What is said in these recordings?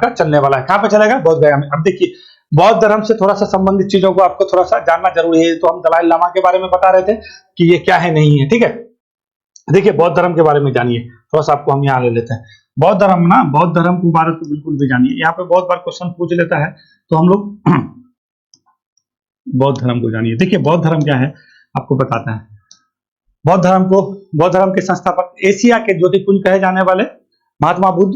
का चलने वाला है। कहाँ पे चलेगा? बौद्ध गया में। अब देखिए बौद्ध धर्म से थोड़ा सा संबंधित चीजों को आपको थोड़ा सा जानना जरूरी है। तो हम दलाई लामा के बारे में बता रहे थे कि ये क्या है नहीं है, ठीक है। देखिए बौद्ध धर्म के बारे में जानिए, थोड़ा सा आपको हम यहाँ ले लेते हैं। बौद्ध धर्म ना, बौद्ध धर्म के बारे में बिल्कुल भी जानिए। यहाँ पे बहुत बार क्वेश्चन पूछ लेता है, तो हम लोग बौद्ध धर्म को जानिए। देखिए बौद्ध धर्म क्या है आपको बताता है। बौद्ध धर्म के संस्थापक, एशिया के ज्योतिपुंज कहे जाने वाले महात्मा बुद्ध,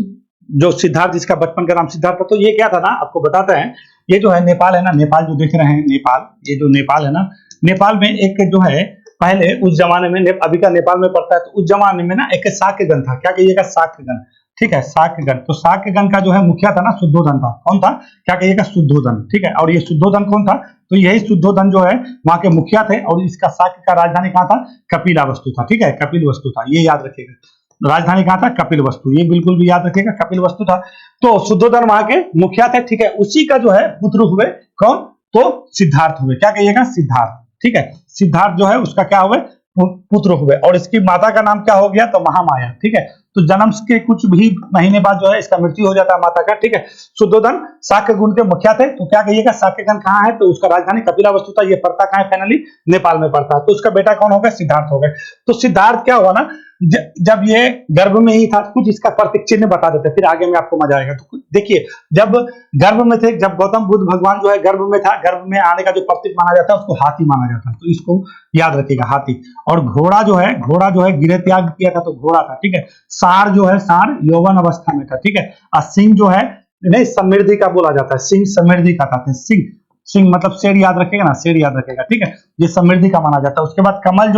जो सिद्धार्थ, जिसका बचपन का नाम सिद्धार्थ था। तो ये क्या था ना, आपको बताते हैं। ये जो है नेपाल है ना, नेपाल जो देख रहे हैं नेपाल, ये जो नेपाल है ना, नेपाल में एक जो है पहले उस जमाने में, अभी का नेपाल में पड़ता है, तो उस जमाने में ना एक शाक्यगण था। क्या कहिएगा? शाक्यगण, ठीक है, शाक्यगण। तो शाक्यगण का जो है मुखिया था ना शुद्धोधन था। कौन था? क्या कहिएगा? शुद्धोधन, ठीक है। और ये शुद्धोधन कौन था? तो यही शुद्धोधन जो है वहां के मुखिया थे। और इसका शाक्य का राजधानी कहाँ था? कपिलवस्तु था, ठीक है, कपिलवस्तु था, ये याद रखिएगा। राजधानी कहाँ था? कपिलवस्तु, ये बिल्कुल भी याद रखिएगा, कपिलवस्तु था। तो शुद्धोधन वहां के मुखिया थे, ठीक है। उसी का जो है पुत्र हुए कौन? तो सिद्धार्थ हुए। क्या कहिएगा? सिद्धार्थ, ठीक है। सिद्धार्थ जो है उसका क्या हुए? पुत्र हुए। और इसकी माता का नाम क्या हो गया? तो महामाया, ठीक है। तो जन्म के कुछ भी महीने बाद जो है इसका मृत्यु हो जाता है माता का, ठीक है। शुद्धोधन शाक्य गुण के मुखिया थे। तो क्या कहिएगा? शाक्यगण कहाँ है? तो उसका राजधानी कपिलवस्तु था। ये पड़ता कहाँ है? फाइनली नेपाल में पड़ता है। तो उसका बेटा कौन हो गया? सिद्धार्थ हो गए। तो सिद्धार्थ क्या हुआ ना, जब ये गर्भ में ही था, कुछ इसका प्रतीक चिन्ह बता देते, फिर आगे में आपको मजा आएगा। तो देखिए जब गर्भ में थे, जब गौतम बुद्ध भगवान जो है गर्भ में था, गर्भ में आने का जो प्रतीक माना जाता है उसको हाथी माना जाता है। तो इसको याद रखिएगा, हाथी। और घोड़ा जो है गिरे त्याग किया था, तो घोड़ा था, ठीक है। सांड जो है, सांड यौवन अवस्था में था, ठीक है। और सिंह जो है, नहीं, समृद्धि का बोला जाता है, सिंह समृद्धि का था। सिंह मतलब शेर याद रखेगा ना, शेर याद रखेगा, ठीक है। ये समृद्धि का माना जाता है। उसके बाद कमल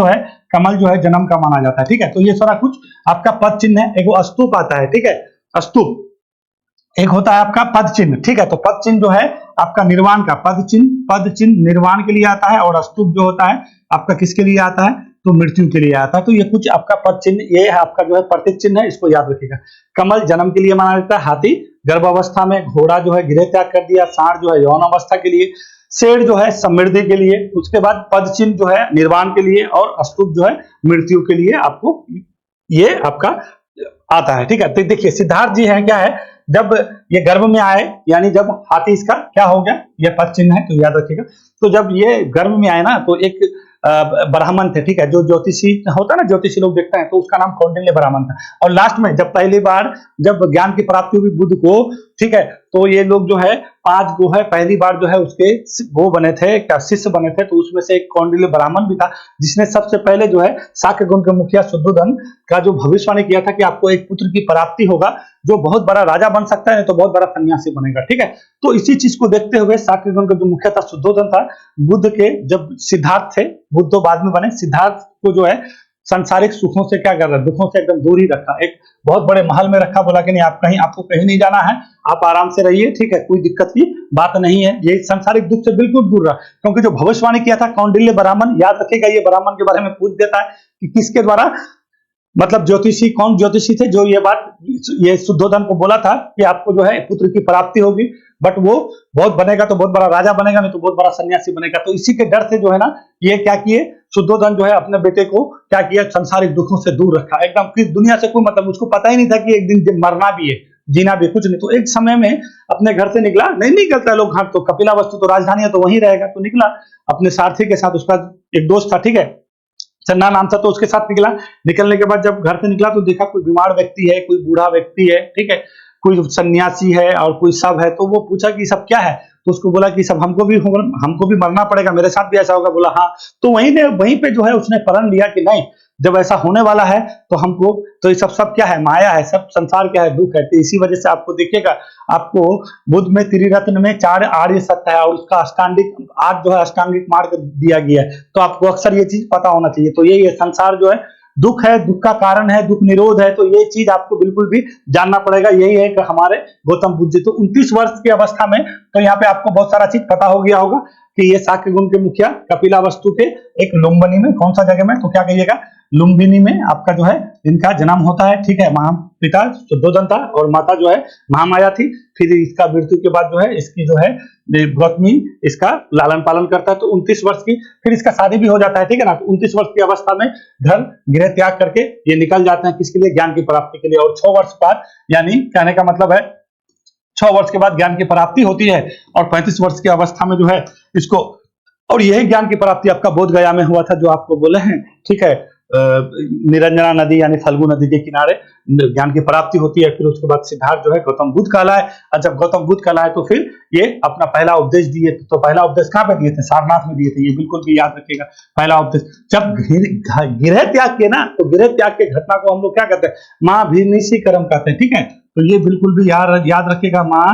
जो है जन्म का माना जाता है, ठीक है। तो ये सारा कुछ आपका पद चिन्ह है। एक स्तूप आता है, ठीक है, स्तूप। एक होता है आपका पद चिन्ह, ठीक है। तो पद चिन्ह जो है आपका निर्वाण का, पद चिन्ह निर्वाण के लिए आता है। और स्तूप जो होता है आपका किसके लिए आता है? तो मृत्यु के लिए आता है। तो ये कुछ आपका पद चिन्ह, ये है आपका जो है प्रतीक चिन्ह है, इसको याद रखिएगा। कमल जन्म के लिए माना जाता है, हाथी गर्भावस्था में, घोड़ा जो है गृह त्याग कर दिया, सांड जो है यौन अवस्था के लिए, शेर जो है समृद्धि के लिए, उसके बाद पद चिन्ह जो है निर्वाण के लिए, और स्तूप जो है मृत्यु के लिए आपको ये आपका आता है, ठीक है। तो देखिए सिद्धार्थ जी है, क्या है, जब ये गर्भ में आए, यानी जब हाथी इसका क्या हो गया, ये पद चिन्ह है, तो याद रखिएगा। तो जब ये गर्भ में आए ना, तो एक ब्राह्मण थे, ठीक है, जो ज्योतिषी होता है ना, ज्योतिषी लोग देखते हैं, तो उसका नाम कौंडिन्य ब्राह्मण था। और लास्ट में जब पहली बार जब ज्ञान की प्राप्ति हुई बुद्ध को, ठीक है, तो ये लोग जो है 5 जो है पहली बार जो है उसके वो बने थे, क्या शिष्य बने थे। तो उसमें से एक कौंडिन्य ब्राह्मण भी था, जिसने सबसे पहले जो है शाक्य गुण के मुखिया शुद्धोधन का जो भविष्यवाणी किया था कि आपको एक पुत्र की प्राप्ति होगा, जो बहुत बड़ा राजा बन सकता है, तो बहुत बड़ा सन्यासी बनेगा, ठीक है। तो इसी चीज को देखते हुए शाक्य गुण का जो मुखिया था शुद्धोधन था, बुद्ध के जब सिद्धार्थ थे, बुद्ध तो बाद में बने, सिद्धार्थ को जो है सांसारिक सुखों से क्या कर रहा, दुखों से एकदम दूर ही रखा, एक बहुत बड़े महल में रखा, बोला कि नहीं आपको कहीं नहीं जाना है, आप आराम से रहिए, ठीक है, कोई दिक्कत की बात नहीं है। ये सांसारिक दुख से बिल्कुल दूर रहा, क्योंकि जो भविष्यवाणी किया था कौंडिन्य ब्राह्मण, याद रखिएगा, ये ब्राह्मण के बारे में पूछ देता है कि किसके द्वारा, मतलब ज्योतिषी, कौन ज्योतिषी थे जो ये बात ये शुद्धोधन को बोला था कि आपको जो है पुत्र की प्राप्ति होगी, बट वो बहुत बनेगा तो बहुत बड़ा राजा बनेगा, नहीं तो बहुत बड़ा सन्यासी बनेगा। तो इसी के डर से जो है ना, ये क्या किए, शुद्धोधन जो है अपने बेटे को क्या किया, संसारिक दुखों से दूर रखा, एकदम किस दुनिया से कोई मतलब, उसको पता ही नहीं था कि एक दिन मरना भी है, जीना भी, कुछ नहीं। तो एक समय में अपने घर से निकला, नहीं निकलता लोग घर, तो कपिलवस्तु तो राजधानी है, तो वहीं रहेगा, तो निकला अपने सारथी के साथ, उसका एक दोस्त था, ठीक है, चन्ना नाम था, तो उसके साथ निकला। निकलने के बाद जब घर से निकला तो देखा कोई बीमार व्यक्ति है, कोई बूढ़ा व्यक्ति है, ठीक है, कोई सन्यासी है और कोई सब है। तो वो पूछा कि सब क्या है, तो उसको बोला कि सब हमको भी मरना पड़ेगा, मेरे साथ भी ऐसा होगा। बोला हाँ। तो वहीं पे जो है उसने प्रण लिया कि नहीं, जब ऐसा होने वाला है तो हमको, तो ये सब क्या है, माया है, सब संसार क्या है, दुख है। तो इसी वजह से आपको देखिएगा, आपको बुद्ध में त्रिरत्न में 4 आर्य सत्य है, और उसका अष्टांगिक 8 जो है अष्टांगिक मार्ग दिया गया है। तो आपको अक्सर ये चीज पता होना चाहिए। तो ये संसार जो है दुख है, दुख का कारण है, दुख निरोध है, तो ये चीज आपको बिल्कुल भी जानना पड़ेगा। यही है कि हमारे गौतम बुद्ध जी तो 29 वर्ष की अवस्था में, तो यहाँ पे आपको बहुत सारा चीज पता हो गया होगा कि ये शाक्य गुण के मुखिया कपिलवस्तु के एक लुम्बिनी में, कौन सा जगह में, तो क्या कहिएगा, लुम्बिनी में आपका जो है इनका जन्म होता है, ठीक है। पिता शुद्धोधन था और माता जो है महामाया थी। फिर इसका मृत्यु के बाद जो है इसकी जो है गौतमी इसका लालन पालन करता है। तो 29 वर्ष की फिर इसका शादी भी हो जाता है, ठीक है ना। तो 29 वर्ष की अवस्था में घर गृह त्याग करके ये निकल जाते हैं, किसके लिए, ज्ञान की प्राप्ति के लिए। और 6 वर्ष बाद, यानी कहने का मतलब है वर्ष के बाद ज्ञान की प्राप्ति होती है और 35 वर्ष की अवस्था में जो है इसको, और यही ज्ञान की प्राप्ति आपका बोध गया में हुआ था जो आपको बोले हैं, ठीक है। निरंजना नदी यानी फल्गु नदी के किनारे ज्ञान की प्राप्ति होती है। फिर उसके बाद सिद्धार्थ जो है गौतम बुद्ध कहलाए, और जब गौतम बुद्ध कहलाए तो फिर ये अपना पहला उपदेश दिए। तो पहला उपदेश कहाँ पे दिए थे? सारनाथ में दिए थे। ये बिल्कुल भी याद रखिएगा। पहला उपदेश जब गिरह त्याग के ना, तो गिरह त्याग के घटना को हम लोग क्या कहते हैं? माँ भीनिसी कर्म कहते हैं, ठीक है। तो ये बिल्कुल भी याद रखिएगा, माँ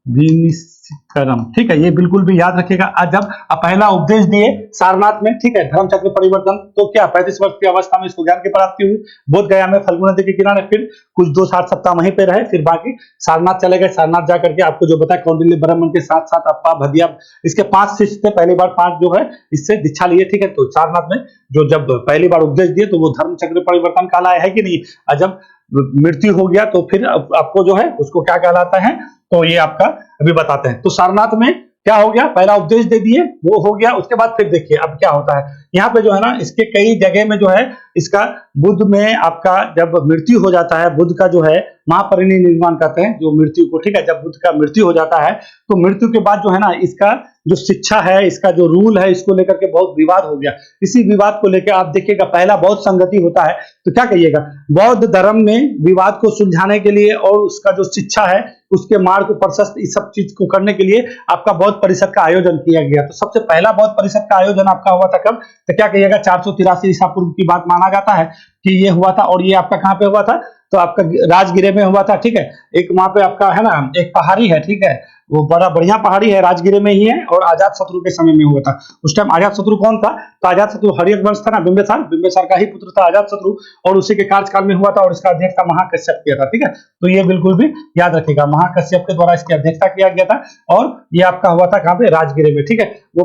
भीनिसी कर्म, ठीक है। ये बिल्कुल भी याद रखिएगा। आज जब पहला उपदेश दिए सारनाथ में, ठीक है, धर्मचक्र परिवर्तन, तो क्या 35 वर्ष की अवस्था में इसको ज्ञान की प्राप्ति हुई। बोध गया में फल्गु नदी के किनारे, फिर कुछ 2-8 सप्ताह वहीं पे रहे, फिर बाकी सारनाथ चले गए। सारनाथ जाकर के आपको जो बताया कौंडिल्य ब्राह्मण के साथ साथ अप्पा भदिया, इसके 5 शिष्य थे, पहली बार 5 जो है इससे दीक्षा लिए, ठीक है। तो सारनाथ में जो जब पहली बार उपदेश दिए तो वो धर्मचक्र परिवर्तन कहलाया है कि नहीं। और जब मृत्यु हो गया तो फिर आपको जो है उसको क्या कहलाता है, तो ये आपका अभी बताते हैं। तो सारनाथ में क्या हो गया? पहला उपदेश दे दिए, वो हो गया। उसके बाद फिर देखिए अब क्या होता है यहाँ पे जो है ना, इसके कई जगह में जो है इसका बुद्ध में आपका जब मृत्यु हो जाता है, बुद्ध का जो है महापरिनिर्वाण कहते हैं जो मृत्यु को, ठीक है। जब बुद्ध का मृत्यु हो जाता है तो मृत्यु के बाद जो है ना, इसका जो शिक्षा है, इसका जो रूल है, इसको लेकर के बहुत विवाद हो गया। इसी विवाद को लेकर आप देखिएगा पहला बौद्ध संगति होता है, तो क्या कहिएगा? बौद्ध धर्म में विवाद को सुलझाने के लिए और उसका जो शिक्षा है उसके मार्ग को प्रशस्त, इस सब चीज को करने के लिए आपका बौद्ध परिषद का आयोजन किया गया। तो सबसे पहला बौद्ध परिषद का आयोजन आपका हुआ था कब? तो क्या कहिएगा? 483 ईसा पूर्व की बात माना जाता है कि ये हुआ था। और ये आपका कहाँ पे हुआ था? तो आपका राजगिरे में हुआ था, ठीक है। एक वहां पे आपका है ना, एक पहाड़ी है, ठीक है, वो बड़ा बढ़िया पहाड़ी है, राजगिरे में ही है। और अजात शत्रु के समय में हुआ था। उस टाइम अजात शत्रु कौन था? तो अजात शत्रु हर्यक वंश था ना, बिंबिसार का ही पुत्र था अजात शत्रु, और उसी के कार्यकाल में हुआ था। और इसका अध्यक्षता महाकश्यप किया था, ठीक है। तो ये बिल्कुल भी याद रखिएगा, महाकश्यप के द्वारा इसकी अध्यक्षता किया गया था। और ये आपका हुआ था कहाँ पे? राजगिरे में, ठीक है। वो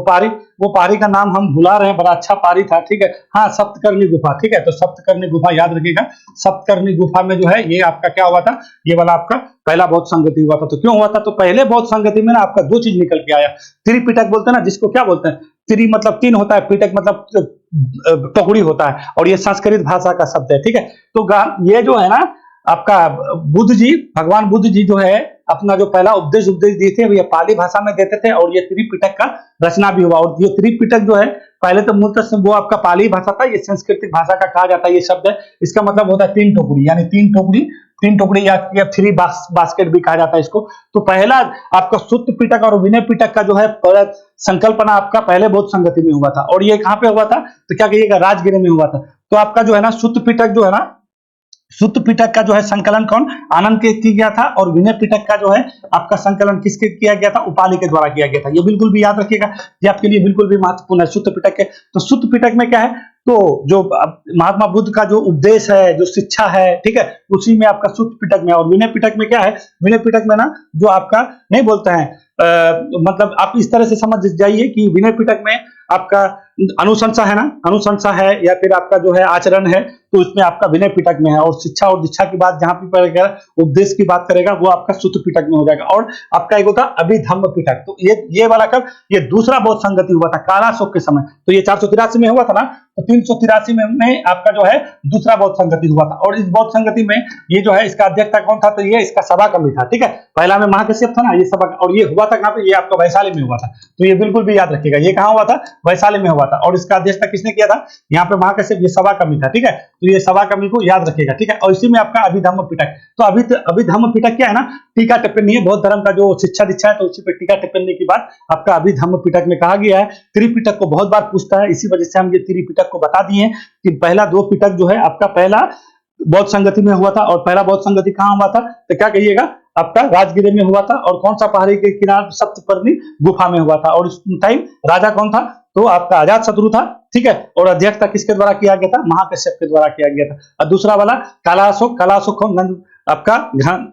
पहाड़ी का नाम हम भुला रहे हैं, बड़ा अच्छा पहाड़ी था, ठीक है। हाँ, सप्तकर्णी गुफा, ठीक है। तो सप्तकर्णी गुफा याद रखिएगा। सप्तकर्णी गुफा में जो है ये आपका क्या हुआ था? ये वाला आपका पहला बौद्ध संगति हुआ था। तो क्यों हुआ था? तो पहले बौद्ध संगति में ना आपका 2 चीज निकल के आया। त्रिपिटक बोलते हैं ना, जिसको क्या बोलते हैं? त्रि मतलब 3 होता है, पिटक मतलब टोकरी होता है, और ये संस्कृत भाषा का शब्द है, ठीक है। तो ये जो है ना आपका बुद्ध जी, भगवान बुद्ध जी जो है अपना जो पहला उपदेश दिए थे ये पाली भाषा में देते थे। और ये त्रिपिटक का रचना भी हुआ। और ये त्रिपिटक जो है पहले तो मूलतः वो आपका पाली भाषा था, ये संस्कृत भाषा का कहा जाता है ये शब्द है। इसका मतलब होता है 3 टोकरी, यानी 3 टोकरी या 3 बास्केट भी कहा जाता है इसको। तो पहला आपका सुत्त पिटक और विनय पिटक का जो है संकल्पना आपका पहले बौद्ध संगति में हुआ था। और ये कहाँ पे हुआ था? तो क्या कहिएगा? राजगिरे में हुआ था। तो आपका जो है ना सुत्त पिटक जो है ना, सुत्त पिटक का जो है संकलन कौन? आनंद के किया था। और विनय पिटक का जो है आपका संकलन किसके किया गया था? उपाली के द्वारा किया गया था। ये बिल्कुल भी याद रखिएगा, ये आपके लिए बिल्कुल भी महत्वपूर्ण है सुत्त पिटक के। तो सुत्त पिटक में क्या है? तो जो महात्मा बुद्ध का जो उपदेश है, जो शिक्षा है, ठीक है, उसी में आपका सुत्त पिटक में। और विनय पिटक में क्या है? विनय पिटक में ना जो आपका नहीं बोलते हैं, मतलब आप इस तरह से समझ जाइए कि विनय पिटक में आपका अनुशंसा है ना, अनुशंसा है, या फिर आपका जो है आचरण है, तो उसमें आपका विनय पिटक में है। और शिक्षा और दीक्षा की बात जहां भी पड़ेगा, उपदेश की बात करेगा, वो आपका सुत्त पिटक में हो जाएगा। और आपका एक होता अभिधम्म पिटक। तो ये वाला कब? ये दूसरा बौद्ध संगति हुआ था कालाशोक के समय। तो ये 483 में हुआ था ना, तो 383 में आपका जो है दूसरा बौद्ध संगति हुआ था। और इस बौद्ध संगति में ये जो है इसका अध्यक्षता कौन था? तो ये इसका सभा कवि था, ठीक है। पहला में महाकश्यप था ना, ये सभा, और ये हुआ था कहाँ पे? ये आपका वैशाली में हुआ था। तो ये बिल्कुल भी याद रखिएगा, ये कहाँ हुआ था? वैशाली में हुआ था। और इसका अध्यक्षता किसने किया था? यहाँ पे महाकश्यप, ये सभा कवि था, ठीक है। तो ये सभा कवि को याद रखिएगा, ठीक है। और इसी में आपका अभिधम्म पिटक। तो अभिधम्म पिटक क्या है ना? टीका टिप्पणी है। बौद्ध धर्म का जो शिक्षा दीक्षा है, तो उसी पे टीका टिप्पणी की बात आपका अभिधम्म पिटक में कहा गया है। त्रिपिटक को बहुत बार पूछता है, इसी वजह से हम ये त्रिपिटक को बता दिए कि पहला 2 पिटक जो है आपका पहला बौद्ध संगति में हुआ था। और पहला बौद्ध संगति कहाँ हुआ था? तो क्या कहिएगा? आपका राजगिरे में हुआ था। और कौन सा पहाड़ी के किनारे? सप्तपर्णी गुफा में हुआ था। और उस टाइम राजा कौन था? तो आपका अजात शत्रु था, ठीक है। और अध्यक्षता किसके द्वारा किया गया था? महाकश्यप के द्वारा किया गया था। और दूसरा वाला कालाशोक आपका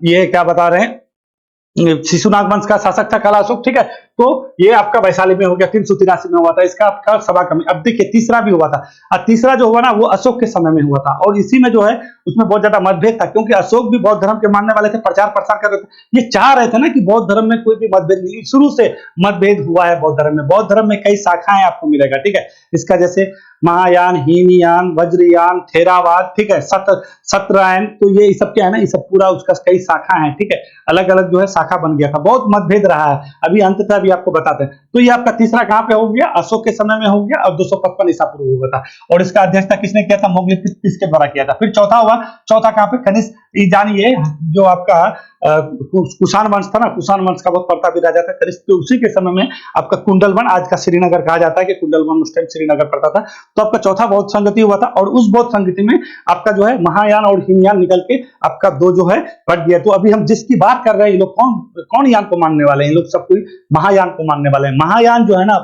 ये क्या बता रहे हैं? शिशुनाग वंश का शासक था कालाशोक, ठीक है। तो ये आपका वैशाली में हो गया, 383 में हुआ था, इसका आपका सभा कमी। अब देखिए तीसरा भी हुआ था, और तीसरा जो हुआ ना वो अशोक के समय में हुआ था, और इसी में जो है उसमें बहुत ज्यादा मतभेद था, क्योंकि अशोक भी बौद्ध धर्म के मानने वाले थे, प्रचार प्रसार कर रहे थे, ये चाह रहे थे ना कि बौद्ध धर्म में कोई भी मतभेद नहीं, शुरू से मतभेद हुआ है बौद्ध धर्म में। बौद्ध धर्म में कई शाखाएं आपको मिलेगा, ठीक है, इसका जैसे महायान, हीनयान, वज्रयान, थेरावाद, ठीक है, सतरायन, तो ये सब क्या है ना, ये सब पूरा उसका कई शाखा है, ठीक है, अलग अलग जो है शाखा बन गया था, बहुत मतभेद रहा है, अभी अंततः भी आपको बताते हैं। तो ये आपका तीसरा कहां पे हो गया, अशोक के समय में हो गया, और 255 ईसा पूर्व हुआ था, और इसका अध्यक्षता किसने किया था, मोगली किसके द्वारा किया था। फिर चौथा हुआ, चौथा कहां पे, कनिष्क, जानिए जो आपका कुषाण वंश था ना, कुषाण वंश का बहुत प्रतापी राजा था कनिष्क, तो उसी के समय में आपका कुंडलवन, आज का श्रीनगर कहा जाता है कि कुंडलवन उस टाइम श्रीनगर पड़ता था। तो आपका चौथा बौद्ध संगति हुआ था, और उस बौद्ध संगति में आपका जो है महायान और हीनयान निकल के आपका दो जो है बढ़ गया। तो अभी हम जिसकी बात कर रहे हैं, ये लोग कौन कौन यान को मानने वाले हैं, ये लोग सब कोई महायान को मानने वाले हैं। महायान जो है ना,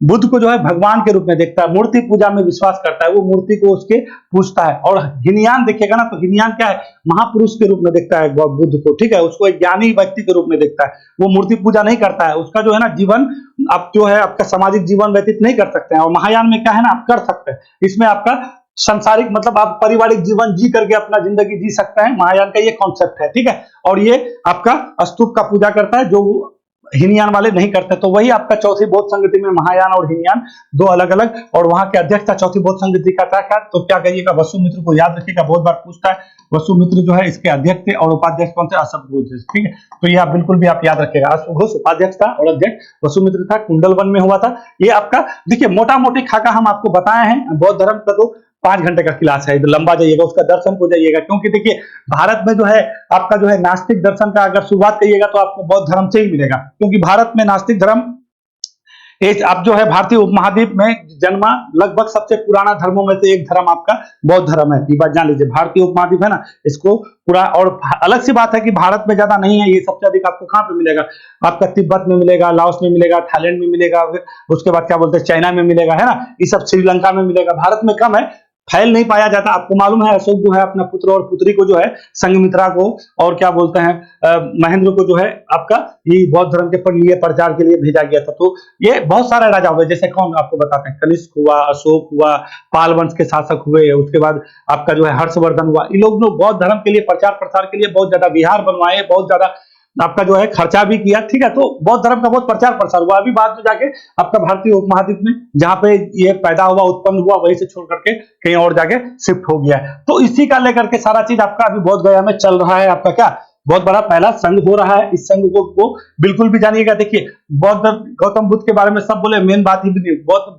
बुद्ध को जो है भगवान के रूप में देखता है, मूर्ति पूजा में विश्वास करता है, वो मूर्ति को उसके पूजता है। और हीनयान देखिएगा ना, तो हीनयान क्या है, महापुरुष के रूप में देखता है बुद्ध को, ठीक है, उसको एक ज्ञानी व्यक्ति के रूप में देखता है, वो मूर्ति पूजा नहीं करता है, उसका जो है ना जीवन आप जो है आपका सामाजिक जीवन व्यतीत नहीं कर सकते हैं। और महायान में क्या है ना, आप कर सकते हैं, इसमें आपका संसारिक मतलब आप पारिवारिक जीवन जी करके अपना जिंदगी जी सकते हैं, महायान का ये कॉन्सेप्ट है, ठीक है। और ये आपका स्तूप का पूजा करता है, जो हीनयान वाले नहीं करते। तो वही आपका चौथी बौद्ध संगति में महायान और हीनयान दो अलग अलग, और वहां के अध्यक्ष था चौथी बौद्ध संगति का था क्या, तो क्या कहिएगा, वसुमित्र को याद रखिएगा, बहुत बार पूछता है। वसुमित्र जो है इसके अध्यक्ष थे, और उपाध्यक्ष कौन थे, अश्वघोष, ठीक है। तो ये आप बिल्कुल भी आप याद रखिएगा, अश्वघोष उपाध्यक्ष था और अध्यक्ष वसुमित्र था, कुंडलवन में हुआ था। ये आपका देखिए मोटा मोटी खाका हम आपको बताए हैं। बौद्ध धर्म का तो 5 घंटे का क्लास है, लंबा जाइएगा, उसका दर्शन को जाइएगा, क्योंकि देखिए भारत में जो है आपका जो है नास्तिक दर्शन का अगर शुरुआत करिएगा तो आपको बौद्ध धर्म से ही मिलेगा, क्योंकि भारत में नास्तिक धर्म आप जो है भारतीय उपमहाद्वीप में जन्मा लगभग सबसे पुराना धर्मों में से एक धर्म आपका बौद्ध धर्म है। ये बात जान लीजिए, भारतीय उपमहाद्वीप है ना, इसको पूरा, और अलग सी बात है कि भारत में ज्यादा नहीं है, ये सबसे अधिक आपको कहां पे मिलेगा, आपका तिब्बत में मिलेगा, लाओस में मिलेगा, थाईलैंड में मिलेगा, उसके बाद क्या बोलते हैं चाइना में मिलेगा, है ना, ये सब श्रीलंका में मिलेगा, भारत में कम है, फैल नहीं पाया जाता। आपको मालूम है अशोक जो है अपना पुत्र और पुत्री को जो है संघमित्रा को और क्या बोलते हैं महेंद्र को जो है आपका ये बौद्ध धर्म के लिए प्रचार के लिए भेजा गया था। तो ये बहुत सारे राजा हुए, जैसे कौन आपको बताते हैं, कनिष्क हुआ, अशोक हुआ, पाल वंश के शासक हुए, उसके बाद आपका जो है हर्षवर्धन हुआ। ये लोग बौद्ध धर्म के लिए प्रचार प्रसार के लिए बहुत ज्यादा विहार बनवाए, बहुत ज्यादा आपका जो है खर्चा भी किया, ठीक है। तो बौद्ध धर्म का बहुत प्रचार प्रसार हुआ। अभी बाद में जाके आपका भारतीय उपमहाद्वीप में जहां पे ये पैदा हुआ, उत्पन्न हुआ, वहीं से छोड़ करके कहीं और जाके शिफ्ट हो गया। तो इसी का लेकर के सारा चीज आपका अभी बोध गया में चल रहा है। आपका क्या बहुत बड़ा पहला संघ हो रहा है। इस संघ को बिल्कुल भी जानिएगा। देखिए बौद्ध गौतम बुद्ध के बारे में सब बोले, मेन बात ही नहीं। बौद्ध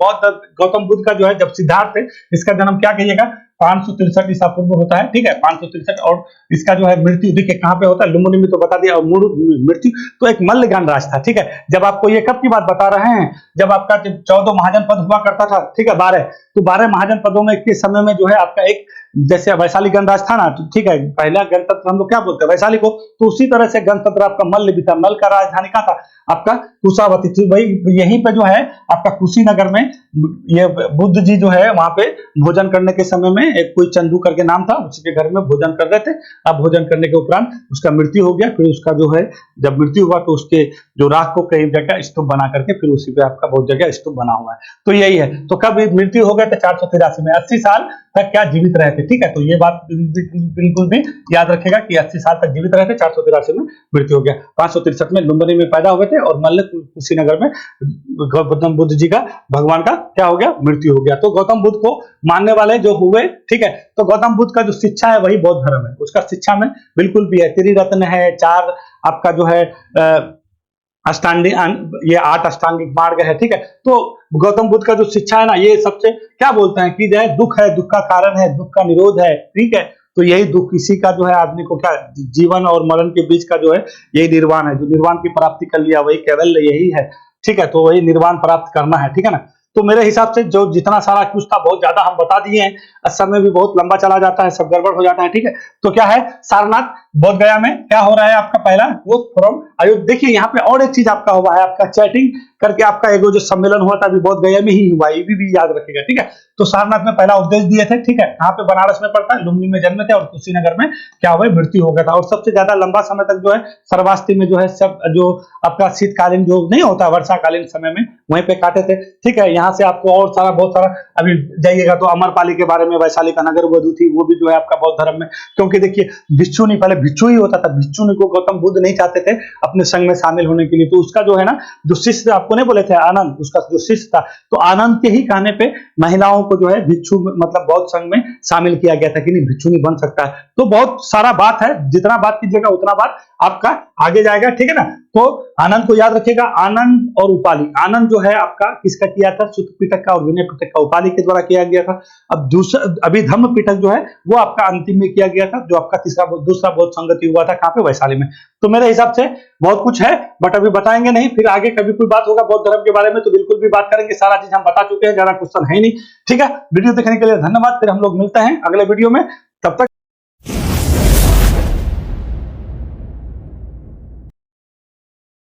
गौतम बुद्ध का जो है जब सिद्धार्थ है, इसका जन्म क्या कहिएगा 563 ईसा पूर्व होता है, ठीक है 563। और इसका जो है मृत्यु देखिए कहां पे होता है, लुम्बिनी में तो बता दिया। और मृत्यु तो एक मल्ल गणराज था, ठीक है। जब आपको ये कब की बात बता रहे हैं, जब आपका 14 महाजन पद हुआ करता था, ठीक है 12, तो 12 महाजन पदों में के समय में जो है आपका एक जैसे वैशाली गणराज था ना, ठीक है, पहला गणतंत्र हम लोग क्या बोलते हैं वैशाली को, तो उसी तरह से गणतंत्र आपका मल्ल भी था। मल्ल का राजधानी का था आपका कुशावती थी। वही यहीं पे जो है आपका कुशीनगर में ये बुद्ध जी जो है वहां पे भोजन करने के समय में एक कोई चंदू करके नाम था, उसी के घर में भोजन कर रहे थे। अब भोजन करने के उपरांत उसका मृत्यु हो गया। फिर उसका जो है जब मृत्यु हुआ तो उसके जो राख को कई जगह स्तूप बना करके फिर उसी पे आपका बहुत जगह स्तूप बना हुआ है। तो यही है। तो कब मृत्यु हो गया था 483 में, 80 साल तक क्या जीवित रहे थे, ठीक है। तो ये बात बिल्कुल भी याद रखेगा कि 80 साल तक जीवित रहे थे, 483 में मृत्यु हो गया। 563 में लुम्बिनी में पैदा हुए थे और मल्ल कुशीनगर में गौतम बुद्ध जी का भगवान का क्या हो गया मृत्यु हो गया। तो गौतम बुद्ध को मानने वाले जो हुए, ठीक है। तो गौतम बुद्ध का जो शिक्षा है वही बौद्ध धर्म है। उसका शिक्षा में बिल्कुल भी है, त्रिरत्न है, 4 आपका जो है ये 8 अष्टांगिक मार्ग है, ठीक है। तो गौतम बुद्ध का जो शिक्षा है ना, ये सबसे क्या बोलते हैं कि जो है दुख है, दुख का कारण है, दुख का निरोध है, ठीक है। तो यही दुख इसी का जो है आदमी को क्या जीवन और मरण के बीच का जो है यही निर्वाण है। जो निर्वाण की प्राप्ति कर लिया वही केवल यही है, ठीक है। तो वही निर्वाण प्राप्त करना है, ठीक है ना। तो मेरे हिसाब से जो जितना सारा कुछ था बहुत ज्यादा हम बता दिए हैं। समय भी बहुत लंबा चला जाता है, सब गड़बड़ हो जाता है, ठीक है। तो क्या है सारनाथ बोध गया में क्या हो रहा है आपका पहला वो फोरम आयोग। देखिए यहाँ पे और एक चीज आपका हुआ है, आपका चैटिंग करके आपका एगो जो सम्मेलन हुआ था अभी बोध गया में ही हुआ, ये भी याद रखिएगा, ठीक है। तो सारनाथ में पहला उपदेश दिए थे, ठीक है। यहाँ पे बनारस में पड़ता है, लुम्बिनी में जन्म थे और कुशीनगर में क्या हुआ, मृत्यु हो गया था। और सबसे ज्यादा लंबा समय तक जो है श्रावस्ती में जो है सब जो आपका शीतकालीन जो नहीं होता वर्षाकालीन समय में वहीं पे काटे थे, ठीक है। यहाँ से आपको और सारा बहुत सारा अभी जाइएगा तो अमरपाली के बारे में, वैशाली का नगर वधु थी, वो भी जो है आपका बौद्ध धर्म में, क्योंकि देखिए भिक्षु नहीं, पहले भिक्षु ही होता था, भिक्षु को गौतम बुद्ध नहीं चाहते थे अपने संघ में शामिल होने के लिए, तो उसका जो है ना जो शिष्य आपको नहीं बोले थे आनंद, उसका जो शिष्य था, तो आनंद के ही कहने पे महिलाओं को जो है भिक्षु मतलब बौद्ध संघ में शामिल किया गया था कि नहीं भिक्षु नहीं बन सकता है। तो बहुत सारा बात है, जितना बात कीजिएगा उतना बात आपका आगे जाएगा, ठीक है ना। तो आनंद को याद रखिएगा, आनंद और उपाली। आनंद जो है आपका किसका किया था, सूत पिटक का और विनय पिटक का उपाली के द्वारा किया गया था। अब दूसरा अभिधम्म पिटक जो है वो आपका अंतिम में किया गया था, जो आपका दूसरा बौद्ध संगति हुआ था कहां पे, वैशाली में। तो मेरे हिसाब से बहुत कुछ है बट अभी बताएंगे नहीं, फिर आगे कभी कोई बात होगा बौद्ध धर्म के बारे में तो बिल्कुल भी बात करेंगे, सारा चीज हम बता चुके हैं, ज्यादा क्वेश्चन है नहीं, ठीक है। वीडियो देखने के लिए धन्यवाद, फिर हम लोग मिलते हैं अगले वीडियो में, तब तक